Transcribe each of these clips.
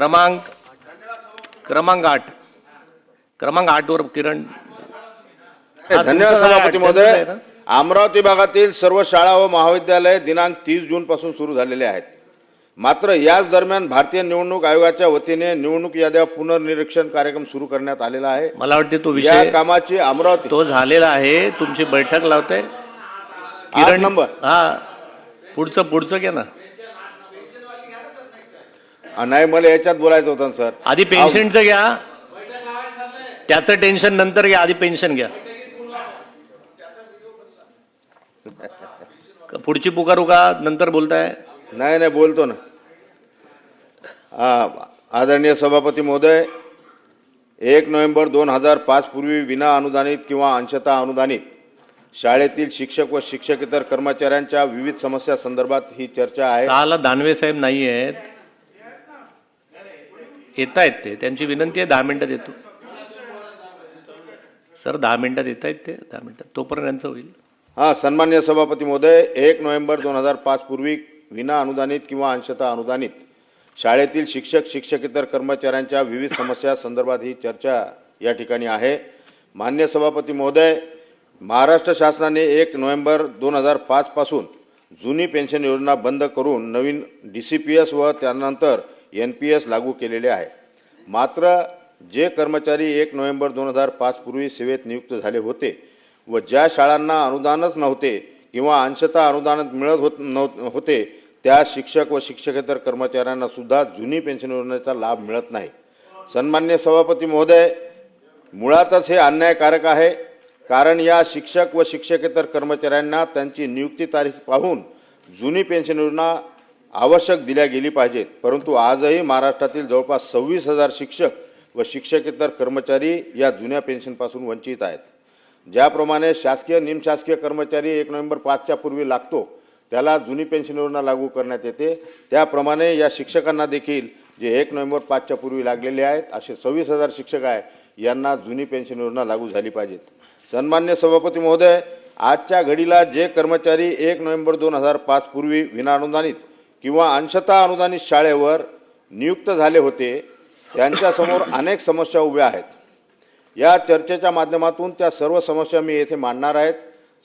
क्रमांक क्रमांक 8 वर किरण धन्यवाद सभापती महोदय। अमरावती भागातील सर्व शाळा व महाविद्यालय दिनांक 30 जून पासून सुरू झालेले आहेत। मात्र याच दरम्यान भारतीय निवडणूक आयोगाच्या वतीने निवडणूक याद्या पुनर्निरीक्षण कार्यक्रम सुरू करण्यात आलेला आहे। मला वाटते तो या विषय कामाची अमरावती तो झालेला आहे। तुमची बैठक लावते किरण नंबर पुढचं घ्या ना। नाही, मला याच्यात बोलायचं होतं सर। आधी पेन्शनचं घ्या, त्याचं टेन्शन नंतर घ्या, आधी पेन्शन घ्या। पुढची पुकारू का नंतर बोलताय? नाही बोलतो ना। आदरणीय सभापती महोदय, 1 नोव्हेंबर 2005 पूर्वी विना अनुदानित किंवा अंशतः अनुदानित शाळेतील शिक्षक व शिक्षकेतर कर्मचाऱ्यांच्या विविध समस्या संदर्भात ही चर्चा आहे। साला दानवे साहेब नाही आहेत, येत आहेत ते, त्यांची विनंती आहे 10 मिनिटं देतो सर। 10 मिनिटात येत आहेत ते, 10 मिनिटात तोपर्यंत यांचं होईल। सन्माननीय सभापती महोदय, 1 नोव्हेंबर 2005 पूर्वी विना अनुदानित किंवा अंशतः अनुदानित शाळेतील शिक्षक शिक्षकेतर कर्मचाऱ्यांच्या विविध समस्या संदर्भात ही चर्चा या ठिकाणी आहे। मान्य सभापती महोदय, महाराष्ट्र शासनाने 1 नोव्हेंबर 2005 पासून जुनी पेन्शन योजना बंद करून नवीन DCPS व त्यानंतर NPS लागू केलेले आहे। मात्र जे कर्मचारी 1 नोव्हेंबर 2005 पूर्वी सेवेत नियुक्त झाले होते व ज्या शाळांना अनुदानच नव्हते किंवा अंशतः अनुदान मिळत होते त्या शिक्षक व शिक्षकेतर कर्मचाऱ्यांना सुद्धा जुनी पेन्शन योजनेचा लाभ मिळत नाही। सन्माननीय सभापती महोदय, मुळातच हे अन्यायकारक आहे। कारण या शिक्षक व शिक्षकेतर कर्मचाऱ्यांना त्यांची नियुक्ती तारीख पाहून जुनी पेन्शन योजना आवश्यक दिल्या गेली पाहिजेत, परंतु आजही महाराष्ट्रातील जवळपास 26,000 शिक्षक व शिक्षकेतर कर्मचारी या जुन्या पेन्शनपासून वंचित आहेत। ज्याप्रमाणे शासकीय निमशासकीय कर्मचारी 1 नोव्हेंबर 5च्या पूर्वी लागतो त्याला जुनी पेन्शन योजना लागू करण्यात येते, त्याप्रमाणे या शिक्षकांना देखील जे 1 नोव्हेंबर 5च्या पूर्वी लागलेले आहेत असे 26,000 शिक्षक आहे यांना जुनी पेन्शन योजना लागू झाली पाहिजेत। सन्मान्य सभापती महोदय, आजच्या घडीला जे कर्मचारी 1 नोव्हेंबर 2005 पूर्वी विनाअनुदानित किंवा अंशतः अनुदानित शाळेवर नियुक्त झाले होते त्यांच्यासमोर अनेक समस्या उभ्या आहेत। या चर्चेच्या माध्यमातून त्या सर्व समस्या मी येथे मांडणार आहेत।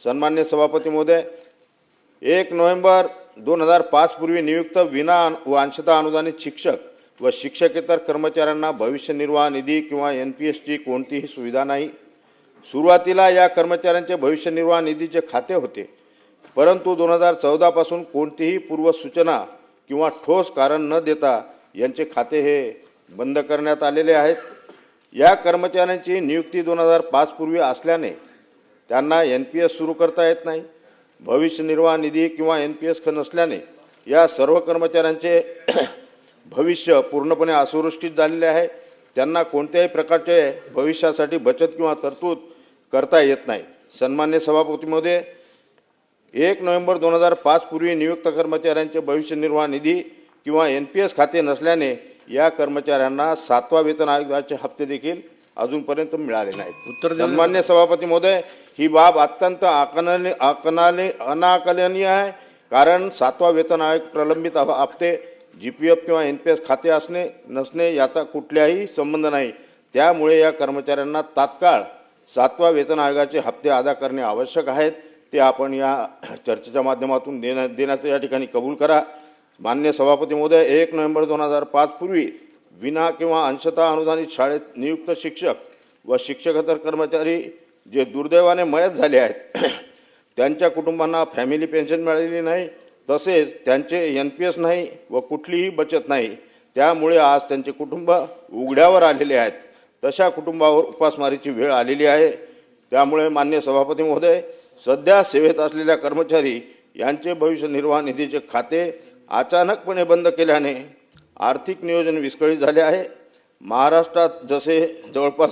सन्मान्य सभापती महोदय, 1 नोव्हेंबर 2005 पूर्वी नियुक्त विना व अंशतः अनुदानित शिक्षक व शिक्षकेतर कर्मचाऱ्यांना भविष्य निर्वाह निधी किंवा NPSची कोणतीही सुविधा नाही। सुरुवातीला या कर्मचाऱ्यांचे भविष्य निर्वाह निधीचे खाते होते, परंतु 2014 पासून कोणतीही पूर्वसूचना किंवा ठोस कारण न देता यांचे खाते हे बंद करण्यात आलेले आहेत। या कर्मचाऱ्यांची नियुक्ती 2005 पूर्वी असल्याने त्यांना NPS सुरू करता येत नाही। भविष्य निर्वाह निधी किंवा NPS नसल्याने या सर्व कर्मचाऱ्यांचे भविष्य पूर्णपणे असुरक्षित झालेले आहे। त्यांना कोणत्याही प्रकारचे भविष्यासाठी बचत किंवा तरतूद करता येत नाही। सन्मान्य सभापती महोदय, 1 नोव्हेंबर 2005 पूर्वी नियुक्त कर्मचाऱ्यांचे भविष्य निर्वाह निधी किंवा NPS खाते नसल्याने या कर्मचाऱ्यांना 7वा वेतन आयोगाचे हप्ते देखील अजूनपर्यंत मिळाले नाहीत। सन्मान्य सभापती महोदय, ही बाब अत्यंत अनाकलनीय आहे। कारण 7वा वेतन आयोग प्रलंबित हप्ते GPF किंवा NPS खाते असणे नसणे याचा कुठलाही संबंध नाही। त्यामुळे या कर्मचाऱ्यांना तात्काळ 7वा वेतन आयोगाचे हप्ते अदा करणे आवश्यक आहेत। ते आपण या चर्चेच्या माध्यमातून देण्याचं या ठिकाणी कबूल करा। मान्य सभापती महोदय, 1 नोव्हेंबर 2005 पूर्वी विना किंवा अंशतः अनुदानित शाळेत नियुक्त शिक्षक व शिक्षकेतर कर्मचारी जे दुर्दैवाने मयत झाले आहेत त्यांच्या कुटुंबांना फॅमिली पेन्शन मिळालेली नाही, तसेच त्यांचे NPS नाही व कुठलीही बचत नाही। त्यामुळे आज त्यांचे कुटुंब उघड्यावर आलेले आहेत। तशा कुटुंबावर उपासमारीची वेळ आलेली आहे। त्यामुळे मान्य सभापती महोदय, सध्या सेवेत असलेल्या कर्मचारी यांचे भविष्य निर्वाह निधीचे खाते अचानकपणे बंद केल्याने आर्थिक नियोजन विस्कळीत झाले आहे। महाराष्ट्रात जसे जवळपास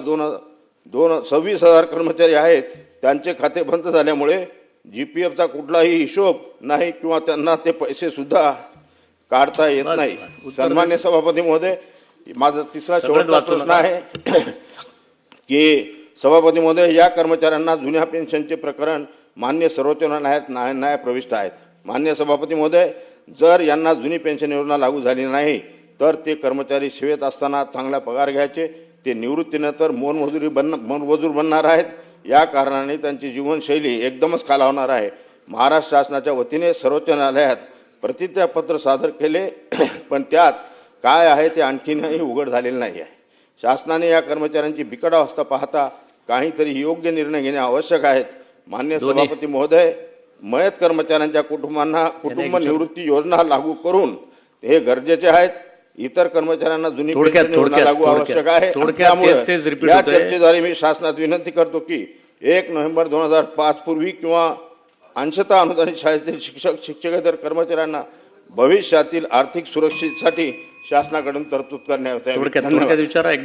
26,000 कर्मचारी आहेत त्यांचे खाते बंद झाल्यामुळे GPFचा कुठलाही हिशोब नाही किंवा त्यांना ते पैसे सुद्धा काढता येत नाही। सन्मान्य सभापती महोदय, माझा तिसरा शेवटचा प्रश्न आहे की सभापती महोदय, या कर्मचाऱ्यांना जुन्या पेन्शनचे प्रकरण मान्य सर्वोच्च न्यायालयात प्रविष्ट आहेत। मान्य सभापती महोदय, जर यांना जुनी पेन्शन योजना लागू झाली नाही तर ते कर्मचारी सेवेत असताना चांगला पगार घ्यायचे, ते निवृत्तीनंतर मोलमजूर बनणार आहेत. या कारणाने त्यांची जीवनशैली एकदमच खालावणार आहे. महाराष्ट्र शासनाच्या वतीने सर्वोच्च न्यायालयात प्रतिज्ञापत्र सादर केले, पण त्यात काय आहे ते आणखीनही उघड झालेलं नाही आहे. शासनाने या कर्मचाऱ्यांची बिकट अवस्था पाहता काहीतरी योग्य निर्णय घेणे आवश्यक आहेत. माननीय सभापती महोदय, मयत कर्मचाऱ्यांच्या कुटुंबांना कुटुंब निवृत्ती योजना लागू करून हे गरजेचे आहेत. इतर कर्मचाऱ्यांना जुनी पेन्शन योजना लागू आवश्यक आहे. त्यामुळे या चर्चेद्वारे मी शासनात विनंती करतो की 1 नोव्हेंबर 2005 पूर्वी किंवा अंशतः अनुदानित शाळेतील शिक्षक शिक्षकेतर कर्मचाऱ्यांना भविष्यातील आर्थिक सुरक्षेसाठी शासनाकडून तरतूद करण्यात यावी. थोडक्यात विचारा एकदम.